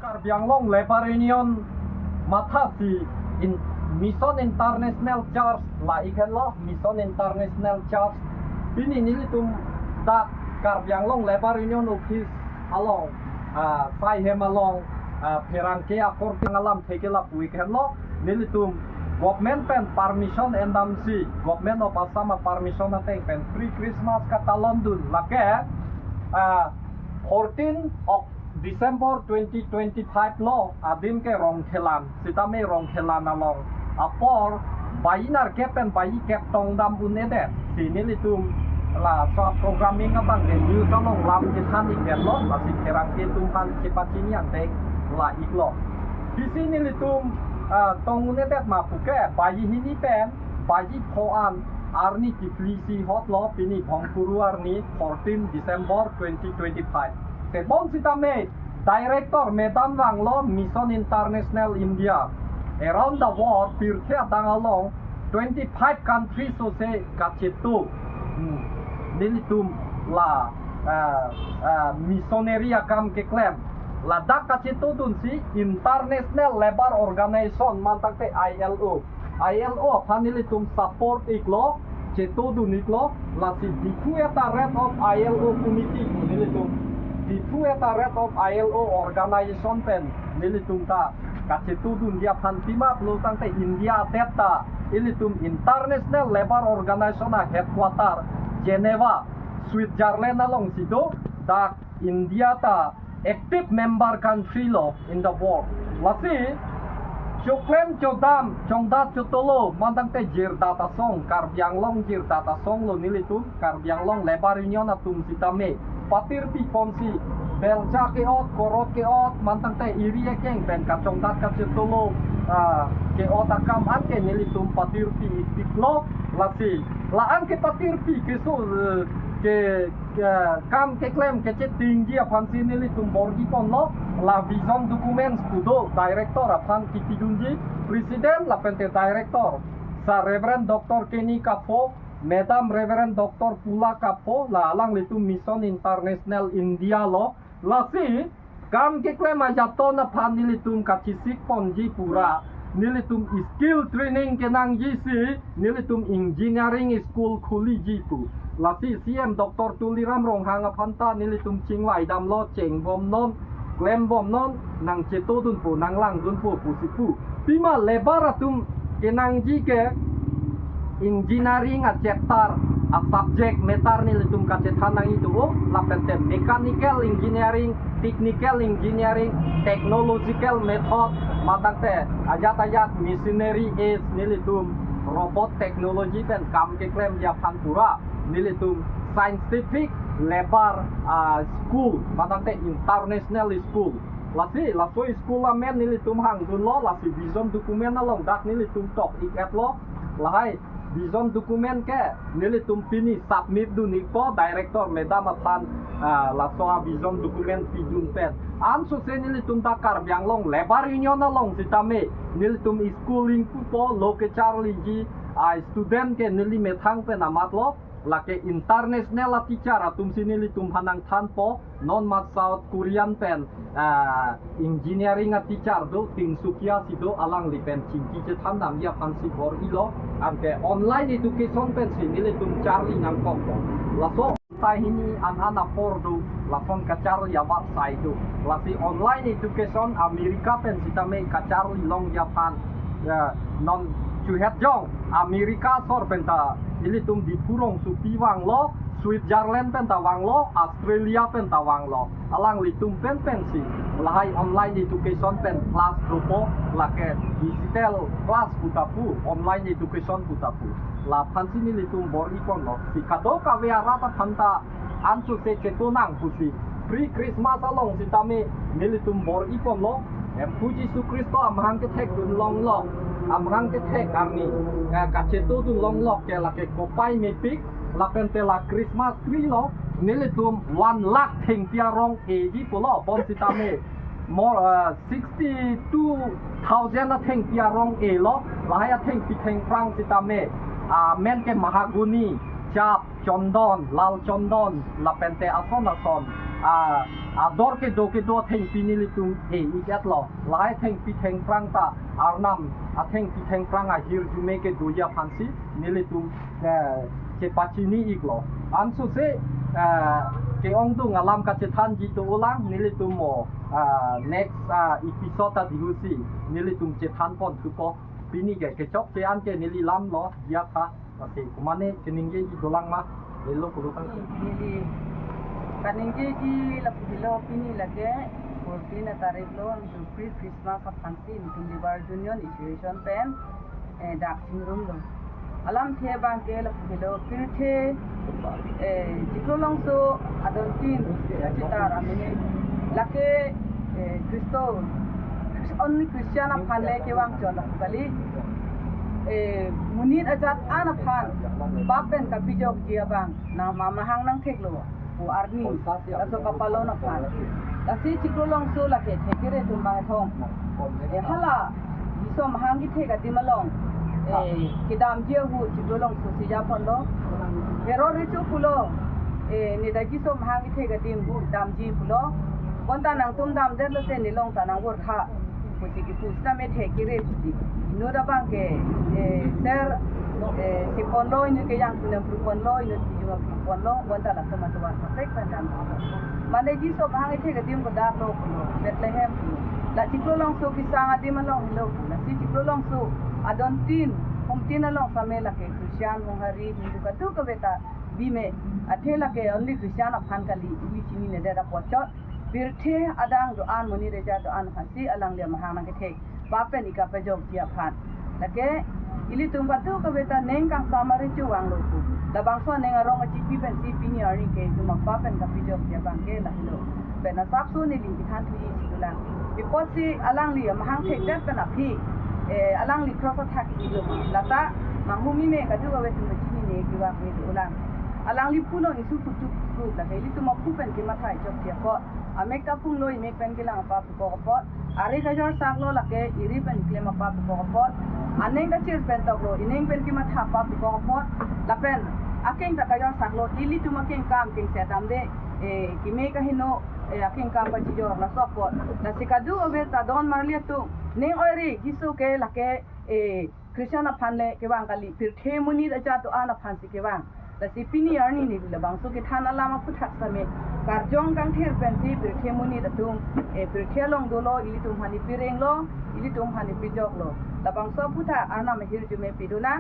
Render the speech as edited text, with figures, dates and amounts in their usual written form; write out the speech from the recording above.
Karbianglong Labor Union matasi in Mission International Charge la ikan lo Mission International Charge ini nilitum tak Karbianglong Labor Union office along sai hem along perangke akor ngalam tekela weekend lo nilitum government pen permission endamsi government of Assam permission ateng pen free Christmas kata London lake 14 of December 2025 lo adim ke rong thelan sitame rong thelan along apor bayinar kepen bayi kep tongdam unede sinilitum la so programming abang de news along lam jitan iket lo masih kerang itu kan cepatini antek la iklo di sini litum tong unede ma puke bayi hini pen bayi poan arni kiplisi hot lo pini bongkuru arni 14 December 2025 Tebong sitame Director Madam Wang lo Mission International India around the world pirke dangalong 25 countries so se kachetu nilitum la missionary akam ke klem la dak kachetu dun si International Labour Organization mantakte ILO panilitum support iklo chetu dun iklo la si diku eta red of ILO committee nilitum di Pueta Red of ILO Organization pen nilitum ta kacetu dunia pantima pelutang te India teta ilitum International Labour Organization headquarter Geneva Switzerland along sido da India ta active member country lo in the world lasi Choklem chodam chongda chotolo mandang te jir data song Karbianglong jir data song lo nilitum Karbianglong Labor Union atum sitame patir pi ponsi belja keot korot keot mantang te iri ekeng pen kacong dat kacetolo keot akam anke nilitum patir pi iklo lasi laan ke patir pi keso ke kam ke klem ke tinggi apansi nilitum borgi pon lo la vision dokumen studo director apan kitidunji presiden la pente director sa reverend Dr. Kenny Kapo Madam Reverend Dr. Pula Kapo la alang litum Mission International India lo lasi kam ke klem ajato na pan nilitum kachisik ponji pura nilitum skill training kenang jisi nilitum engineering school khuli jipu lasi CM Dr. Tuliram Ronghanga Panta nilitum chingwai dam lo cheng bom non klem bom non nang cheto dun pu nang lang dun pu pusipu pima lebaratum kenang ji ke engineering a chapter a subject metar nilitum kacethanang itu lapente mechanical engineering technical engineering technological method matante ajat machinery is nilitum robot technology pen kam ke klem ja pura nilitum scientific labor school matante international school lasi lasoi school amen nilitum hang dun lo lasi vision dokumen along dak nilitum top ikat lo lahai vision dokumen ke nilitum pini submit dun ipo director medam atan lasoa vision dokumen pidun pen anso se nilitum takar bianglong Labor Union along sitame nilitum schooling po loke charli ji student ke nili methang pen amat lo lake international teacher atum sini litum hanang tanpo non mat South Korean pen engineering teacher do ting sukia sido alang lipen cingki cetan nam ya pansi bor ilo ante online education pen sini litum charli nang kompo laso tai ini an pordo lafon kacar ya wat saido lasi online education Amerika pen sitame kacar long Japan non cuhet jong Amerika sor penta nilitum di purong supi wang lo Switzerland penta wang lo Australia penta wang lo alang litum pen pensi lahai online education pen kelas grupo lake digital kelas putapu online education putapu la pansi nilitum bor ikon lo si kado kawe rata panta ansu se cetonang pusi free Christmas along sitame nilitum bor ikon lo Puji Yesus Kristo amhang ke tek dun long long amhang ke tek arni kacetu dun long long ke lake kopai mepik la pentela Christmas tree lo nilitum 1 lakh theng piarong eji polo bon sitame more 62,000 theng piarong e lo lahaya theng pi theng prang sitame men ke mahaguni chap chondon lal chondon la pente ason dor ke do theng pinili tum ikat lo lai theng pi theng prang ta arnam theng pi theng prang hir jume ke doya phansi nili tum ke pachini iklo ansu se ke ong tu ngalam ka che than ji to ulang nili tum mo next episode ta dihusi nili tum che than pon tu ko pini ke chok che an ke nili lam lo ya kha ate kumane keningge ji dolang ma lelo kudu kan nili kaningge ji la pilo pini lage 14 tarikh lo to pre Christmas of fancy in Libar Union Association pen dak singrum lo alam the bang ke la pilo pirthe jikolong so adon tin citar amene lake Kristo only Christian of Hanle ke wang chola kali munit ajat ana phan bapen ka bijok dia bang na mama hang nang thek lo u arni aso kapalo na phan asi chikolong so la ke thekire tumbang thong hala isom hang gi theka timalong kidam je hu chikolong so si ja pon lo pero richu pulo ni da gi som hang gi theka tim dam ji pulo konta nang tum dam der lo te ni long ta nang wor kha puti ki pusna me thekire puti no da bang ke ser si ponlo ini ke yang punya ponlo ini juga ponlo konta la sama tuan perfect dan mane ji so bang ke tim ko da lo Bethlehem la chikolong so ki sanga di malong lo la si chikolong so adon tin tin along famela ke Christian hong hari hindu ka tu ka beta bime athela ke only Christian of Hankali ibi chini ne da pochot birthe adang do an moni reja do an hasi alang le mahana ke the papen ika pejok dia phan lake ili tumba tu ka beta neng kang samare chu wang lo ku da bang so neng arong chi pi pen si pi ni ari ke tu mak papen ka pejok dia bang ke la lo pena sap so ni li than thi si tu lang because si alang li mahang the det pena phi alang li cross attack ki lo lata mahumi me ka tu ka betu chini ne ki wa me tu lang alang li puno isu putu ku la ke li tu mak pu pen ki ma thai chok dia ko ameka pung lo imek pen kilang apa ko ko ari ka jor sak lo lake iri pen klem apa ko ko aneng ka chir pen tok lo ineng pen ki ma tha pa ko ko la pen akeng ka jor sak lo ili tu makeng kam king se dam de ki me ka hino akeng kam pa jor la so ko la sikadu over ta don marlia tu ne ori gisu ke lake Christian phanle ke bang kali pir the muni da cha to ana phan si ke bang la si pini arni ni la bang so ke thana lama puthak same karjong kang ther pen si pir the muni da tum pir the long do lo ili tum hani pireng lo ili tum hani pijok lo la bang so putha arna me hir ju me piduna